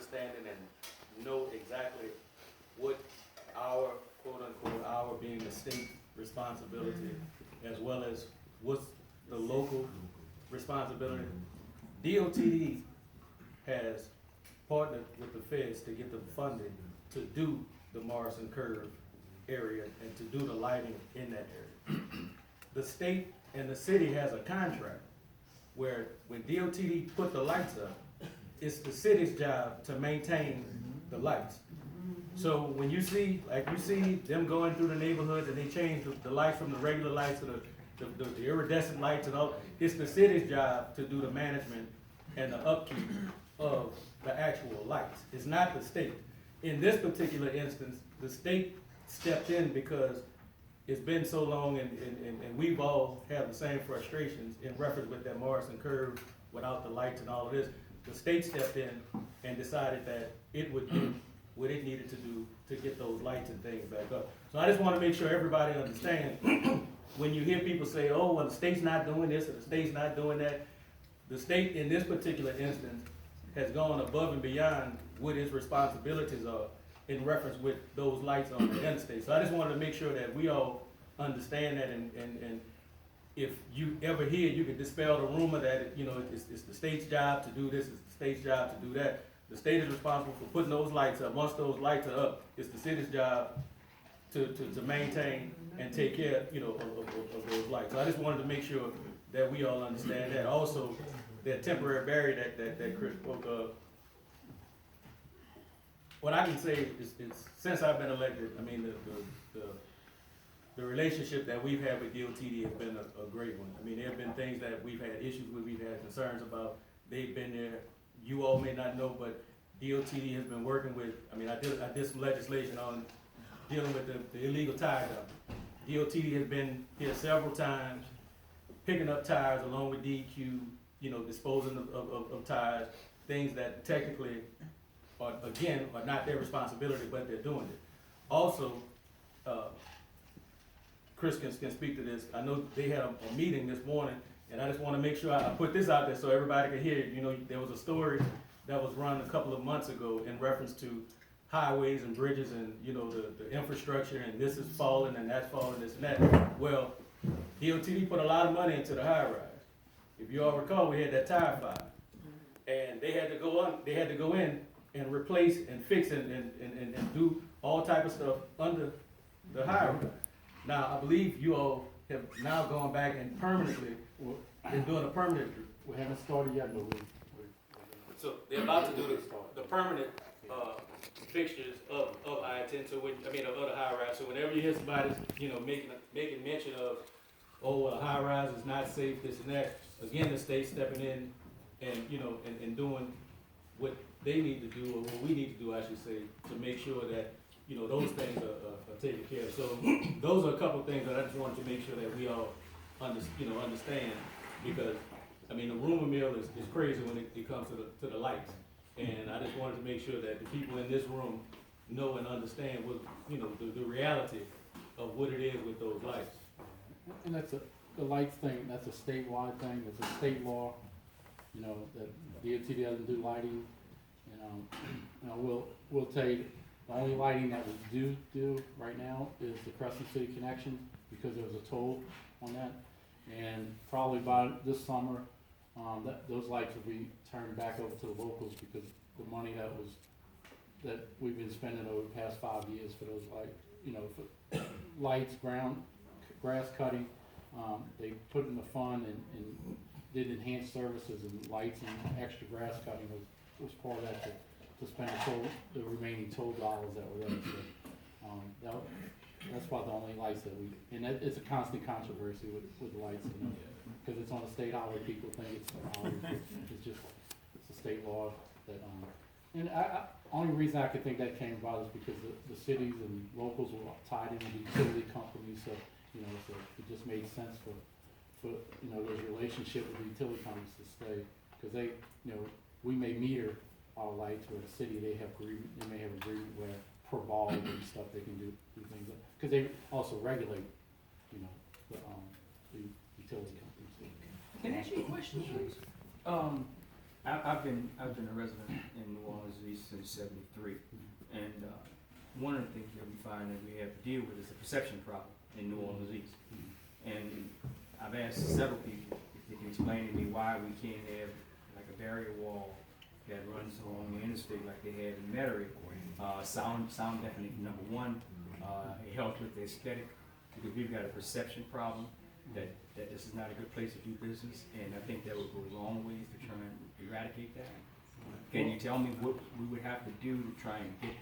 understanding and know exactly what our, quote unquote, our being the state responsibility, as well as what's the local responsibility. DOTD has partnered with the feds to get the funding to do the Morrison Curve area and to do the lighting in that area. The state and the city has a contract where when DOTD put the lights up, it's the city's job to maintain the lights. So when you see, like you see them going through the neighborhoods and they change the lights from the regular lights to the iridescent lights and all, it's the city's job to do the management and the upkeep of the actual lights. It's not the state. In this particular instance, the state stepped in because it's been so long and we've all had the same frustrations in reference with that Morrison Curve without the lights and all of this. The state stepped in and decided that it would do what it needed to do to get those lights and things back up. So I just want to make sure everybody understands when you hear people say, oh, well, the state's not doing this or the state's not doing that, the state in this particular instance has gone above and beyond what its responsibilities are in reference with those lights on the interstate. So I just wanted to make sure that we all understand that, and if you ever hear, you can dispel the rumor that it's the state's job to do this, it's the state's job to do that. The state is responsible for putting those lights up. Once those lights are up, it's the city's job to maintain and take care of those lights. So I just wanted to make sure that we all understand that. Also, that temporary barrier that Chris spoke of, what I can say is since I've been elected, I mean, the relationship that we've had with DOTD has been a great one. I mean, there have been things that we've had issues with, we've had concerns about. They've been there. You all may not know, but DOTD has been working with, I mean, I did some legislation on dealing with the illegal tire dumping. DOTD has been here several times, picking up tires along with DEQ, disposing of tires, things that technically are not their responsibility, but they're doing it. Also, Chris can speak to this. I know they had a meeting this morning, and I just want to make sure I put this out there so everybody can hear it. There was a story that was run a couple of months ago in reference to highways and bridges and, the infrastructure, and this is falling and that's falling, this and that. Well, DOTD put a lot of money into the high rise. If you all recall, we had that tire fire, and they had to go in and replace and fix and do all type of stuff under the high rise. Now, I believe you all have now gone back and permanently, been doing a permanent. We haven't started yet, but So they're about to do the permanent fixtures of I-10, of the high rise. So whenever you hear somebody, making mention of, oh, a high rise is not safe, this and that, again, the state stepping in and doing what they need to do, or what we need to do, I should say, to make sure that, those things are taken care of. So those are a couple of things that I just wanted to make sure that we all understand, because, I mean, the rumor mill is crazy when it comes to the lights. And I just wanted to make sure that the people in this room know and understand what, the reality of what it is with those lights. and that's the lights thing. That's a statewide thing. It's a state law. That DOT doesn't do lighting. We'll take the only lighting that we do right now is the Crescent City connection, because there was a toll on that, and probably by this summer, those lights will be turned back over to the locals, because the money that we've been spending over the past 5 years for those lights, for lights, grass cutting, they put in the fund and did enhanced services, and lights and extra grass cutting was part of that to spend the remaining toll dollars that were there. So, that's why the only lights that and it's a constant controversy with lights, because it's on a state highway. People think it's a highway. It's a state law that, and only reason I could think that came about is because the cities and locals were tied into the utility companies, so so it just made sense for those relationships with the utility companies to stay, because they, we may meter our lights, where the city they may have agreement where per bulb and stuff they can do things, because they also regulate, the utility companies. Can I ask you a question, please? I've been a resident in New Orleans East since '73, and one of the things that we find that we have to deal with is the perception problem in New Orleans East. And I've asked several people if they can explain to me why we can't have like a barrier wall that runs along the interstate like they have in Metairie. Sound definitely number one. It helps with the aesthetic because we've got a perception problem that this is not a good place to do business, and I think that would go a long ways to try and eradicate that. Can you tell me what we would have to do to try and get